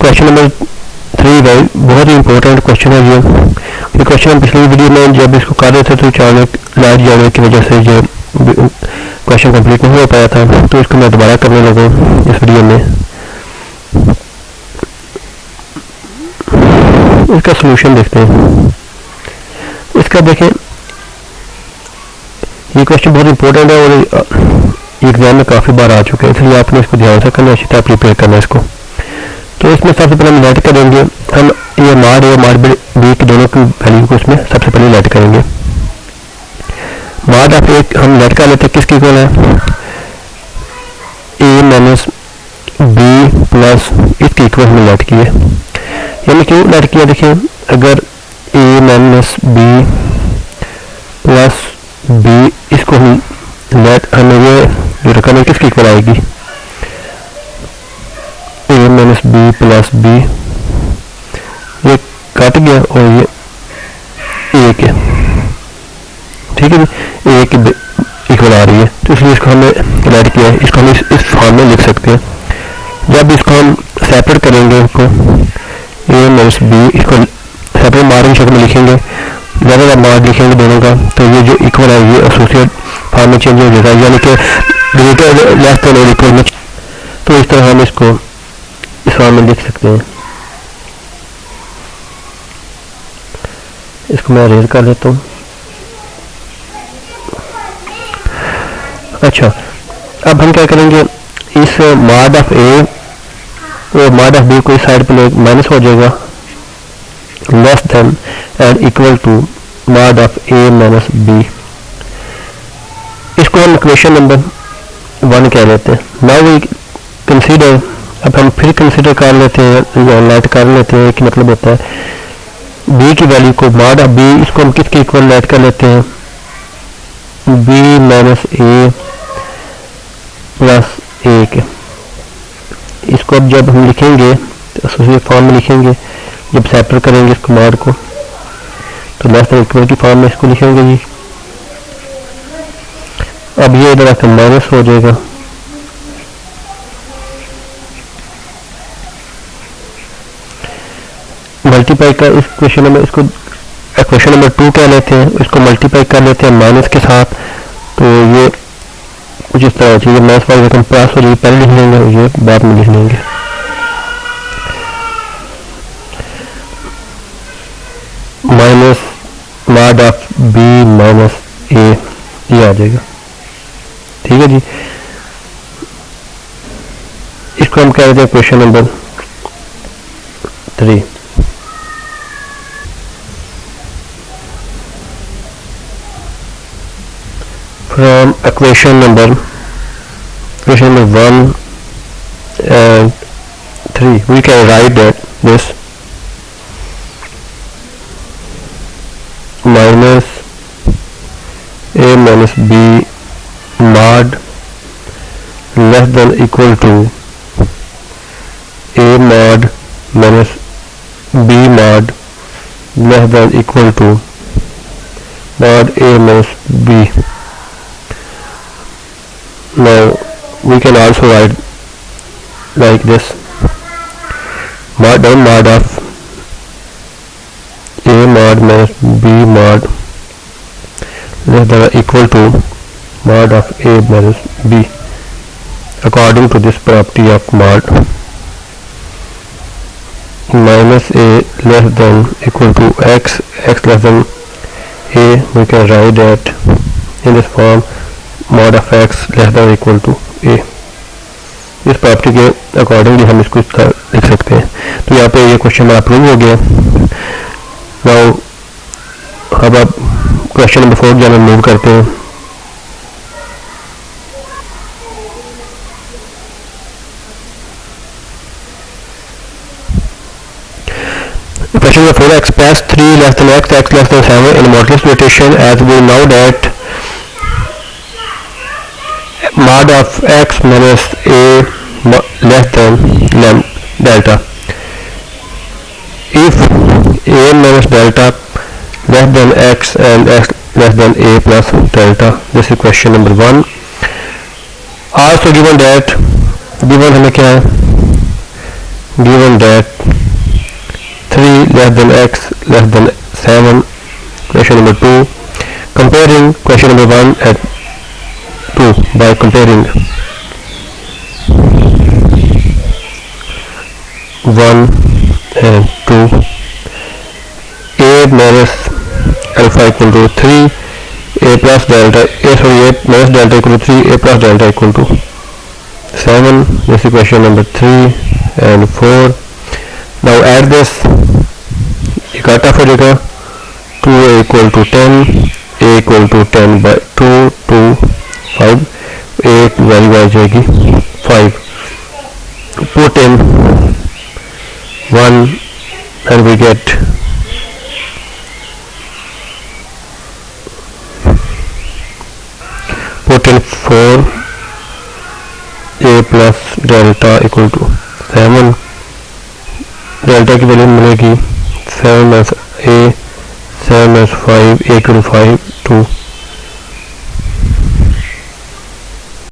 Question number 3 भाई बहुत ही important question है ये क्वेश्चन हम पिछली वीडियो में जब इसको कर रहे थे तो लाइट जाने की वजह से जो क्वेश्चन कंप्लीट नहीं हो पाया था, तो इसको मैं दोबारा करने लगा इस वीडियो में। इसका सलूशन देखते हैं। इसका देखें, ये क्वेश्चन बहुत इंपॉर्टेंट है और एग्जाम में काफ़ी बार आ चुका है, इसलिए आपने इसको ध्यान से करना, अच्छी तरह प्रिपेयर करना है इसको। तो इसमें सबसे पहले हम लेट करेंगे, हम ये माड ए और माड बी की दोनों की वैल्यू को इसमें सबसे पहले लेट करेंगे। माड ऑफ ए हम लेट कर लेते हैं, किसकी इक्वल है, ए माइनस बी प्लस इसकी इक्वल हमने लेट किए। यानी क्यों लेट किया, देखिए अगर ए माइनस बी प्लस बी, इसको हम लेट, हमें ये रकम है किसकी इक्वल आएगी, ए माइनस बी प्लस बी, ये कट गया और ये ए के, ठीक है जी, ए की इक्वल आ रही है, तो इसलिए इसको हमने लेट किया है। इसको हम इस फॉर्म में लिख सकते हैं। जब इसको हम सेपरेट करेंगे, इसको ए माइनस बी, इसको सेपरेट मार्ग की शक्ल में लिखेंगे, ज़्यादा मार्ग लिखेंगे दोनों का, तो ये जो इक्वल है ये एसोसिएट फॉर्म में चेंज हो जाएगा, यानी कि ग्रेटर लेस देन और इक्वल में। तो इस तरह हम इसको इस फॉर्म में लिख सकते हैं। इसको मैं अरेज कर लेता हूँ। अच्छा, अब हम क्या करेंगे, इस मॉड ऑफ ए और मॉड ऑफ बी को इस साइड पे माइनस हो जाएगा, less than and equal to mod of a minus b. इसको हम इक्वेशन नंबर 1 कह लेते हैं। नाउ वी कंसीडर, अब हम फिर कंसीडर कर लेते हैं, लेट कर लेते हैं कि मतलब होता है बी की वैल्यू को, मॉड ऑफ बी, इसको हम किसके इक्वल लेट कर लेते हैं, बी माइनस ए प्लस ए के। इसको अब जब हम लिखेंगे तो एसोसिएट फॉर्म में लिखेंगे, जब सेपरेट करेंगे इसको मॉड को, तो लेस देन इक्वल की फॉर्म में इसको लिखेंगे जी। अब ये इधर आकर माइनस हो जाएगा, मल्टीप्लाई कर इस क्वेश्चन में, इसको क्वेश्चन नंबर 2 कह लेते हैं, इसको मल्टीप्लाई कर लेते हैं माइनस के साथ, तो ये कुछ इस तरह चाहिए, माइनस वाली रकम प्लस हो जाएगी, पहले लिख लेंगे और ये बाद में लिख लेंगे। Minus mod of b minus a, ये आ जाएगा, ठीक है जी। इसको हम कह देते हैं question number 3। From equation number 1 and 3 we can write that this minus a minus b mod less than equal to a mod minus b mod less than equal to mod a minus b. Now we can also write like this, mod of a mod minus b mod less than or equal to mod of a minus b according to this property of mod. Minus a less than equal to x less than a, we can write that in this form, mod of x less than or equal to a। इस property के accordingly हम इसको लिख सकते हैं। तो यहाँ पे ये क्वेश्चन हमारा प्रूव हो गया। नाउ अब आप क्वेश्चन नंबर 4 जाना मूव करते हैं। Question number 4, express 3 less than x less than 7 in modulus notation as we know that mod of x minus a less than delta. If a minus delta less than x and x less than a plus delta. This is question number 1. Also given that, given हमें क्या है, given that 3 less than x less than 7. Question number 2, comparing question number 1 and 2 by comparing 1 and 2. A minus alpha equal to 3, a plus delta, a minus delta equal to 3, a plus delta equal to 7. This is question number 3 and 4. Now add this, इकट्ठा हो जाएगा 2a equal to 10, a equal to 10 by 2, 2, 5, a value आ जाएगी 5. Put in 1 and we get put in 4, a plus delta equal to 7. Delta की value मिलेगी 7 minus a, 7 minus 5, a equal to 5, 2.